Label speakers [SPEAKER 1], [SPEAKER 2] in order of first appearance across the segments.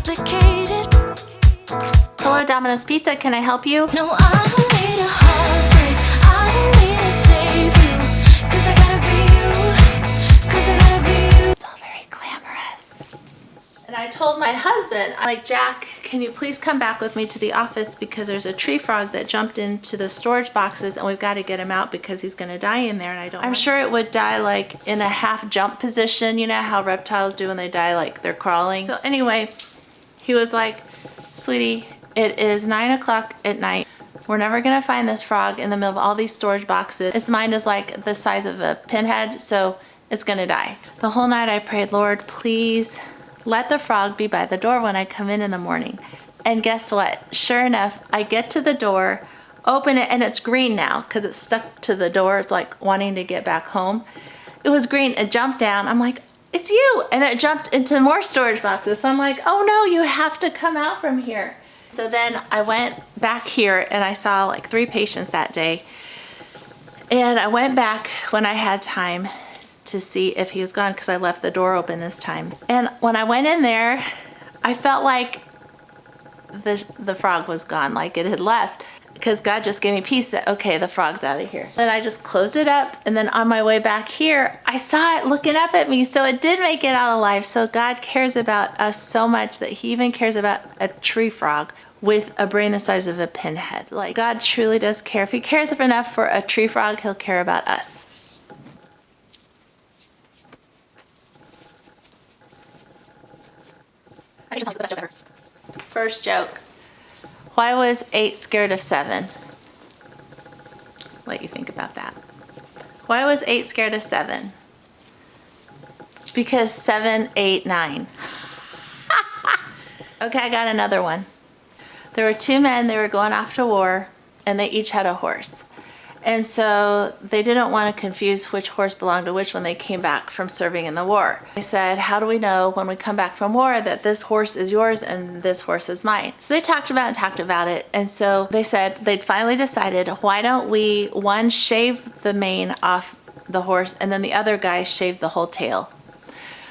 [SPEAKER 1] complicated.
[SPEAKER 2] Hello, Domino's Pizza. Can I help you?
[SPEAKER 1] No, I don't need a heartbreak. I don't need to save you. 'Cause I gotta be you. 'Cause I gotta be you.
[SPEAKER 2] It's all very glamorous. And I told my husband, I'm like, Jack, can you please come back with me to the office because there's a tree frog that jumped into the storage boxes and we've got to get him out because he's going to die in there, and I'm sure it would die like in a half jump position. You know how reptiles do when they die, like they're crawling. So anyway, he was like, sweetie, it is 9 o'clock at night. We're never gonna find this frog in the middle of all these storage boxes. Its mind is like the size of a pinhead, so it's gonna die. The whole night I prayed, Lord, please let the frog be by the door when I come in the morning. And guess what? Sure enough, I get to the door, open it, and it's green now because it's stuck to the door. It's like wanting to get back home. It was green. It jumped down. I'm like, it's you. And it jumped into more storage boxes. So I'm like, oh no, you have to come out from here. So then I went back here and I saw like 3 patients that day. And I went back when I had time to see if he was gone because I left the door open this time. And when I went in there, I felt like the frog was gone, like it had left, because God just gave me peace that, okay, the frog's out of here. Then I just closed it up, and then on my way back here, I saw it looking up at me, so it did make it out alive. So God cares about us so much that he even cares about a tree frog with a brain the size of a pinhead. Like, God truly does care. If he cares enough for a tree frog, he'll care about us. I just the best joke ever. First joke. Why was 8 scared of 7? Let you think about that. Why was 8 scared of 7? Because 7, 8, 9. Okay, I got another one. There were 2 men, they were going off to war, and they each had a horse. And so they didn't want to confuse which horse belonged to which when they came back from serving in the war. They said, how do we know when we come back from war that this horse is yours and this horse is mine? So they talked about it. And so they said they'd finally decided, why don't we, one, shave the mane off the horse, and then the other guy shaved the whole tail.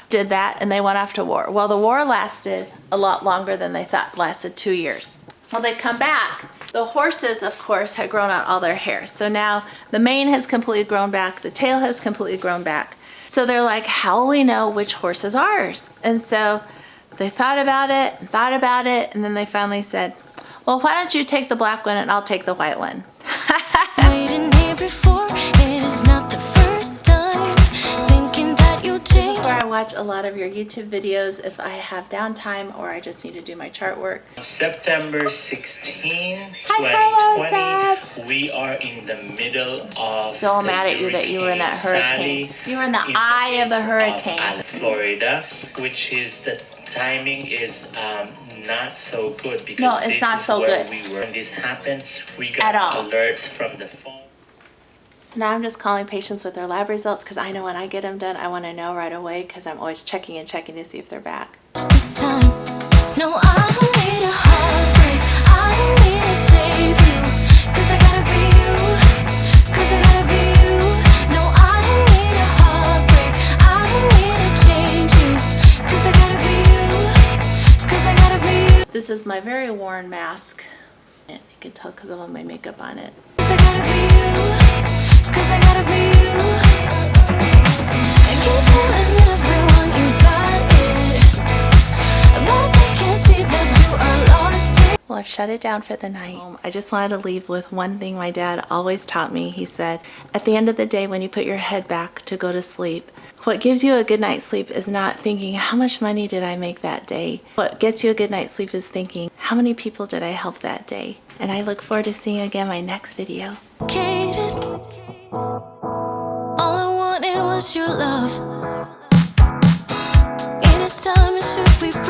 [SPEAKER 2] Did that, and they went off to war. Well, the war lasted a lot longer than they thought, lasted 2 years. Well, they come back. The horses, of course, had grown out all their hair. So now the mane has completely grown back, the tail has completely grown back. So they're like, how will we know which horse is ours? And so they thought about it, and then they finally said, well, why don't you take the black one and I'll take the white one.
[SPEAKER 1] Waiting here before, it is not the first time. Thinking that you'll change.
[SPEAKER 2] This is where I watch a lot of your YouTube videos if I have downtime or I just need to do my chart work.
[SPEAKER 3] September 16,
[SPEAKER 2] Hi,
[SPEAKER 3] 2020, we are in the middle of
[SPEAKER 2] So mad at you that you were in that hurricane. You were in the eye of the hurricane.
[SPEAKER 3] Florida, which is the timing is not so good because
[SPEAKER 2] no, it's not so good.
[SPEAKER 3] We were when this happened. We
[SPEAKER 2] At
[SPEAKER 3] got
[SPEAKER 2] all.
[SPEAKER 3] alerts from the phone.
[SPEAKER 2] Now I'm just calling patients with their lab results because I know when I get them done, I want to know right away because I'm always checking to see if they're back.
[SPEAKER 1] This time. No, I don't need a heartbreak. I don't need to save you. 'Cause I gotta be you. 'Cause I gotta be you. No, I don't need a heartbreak. I don't need to change you. 'Cause I gotta be you. 'Cause I gotta be you.
[SPEAKER 2] This is my very worn mask. And you can tell because of all my makeup on it.
[SPEAKER 1] 'Cause I gotta be you. 'Cause I gotta be you. I keep telling everyone you got it, but they can't see that you are lost.
[SPEAKER 2] Well, I've shut it down for the night. I just wanted to leave with one thing my dad always taught me. He said, at the end of the day, when you put your head back to go to sleep, what gives you a good night's sleep is not thinking, how much money did I make that day? What gets you a good night's sleep is thinking, how many people did I help that day? And I look forward to seeing you again in my next video.
[SPEAKER 1] All I wanted was your love. It is time, should we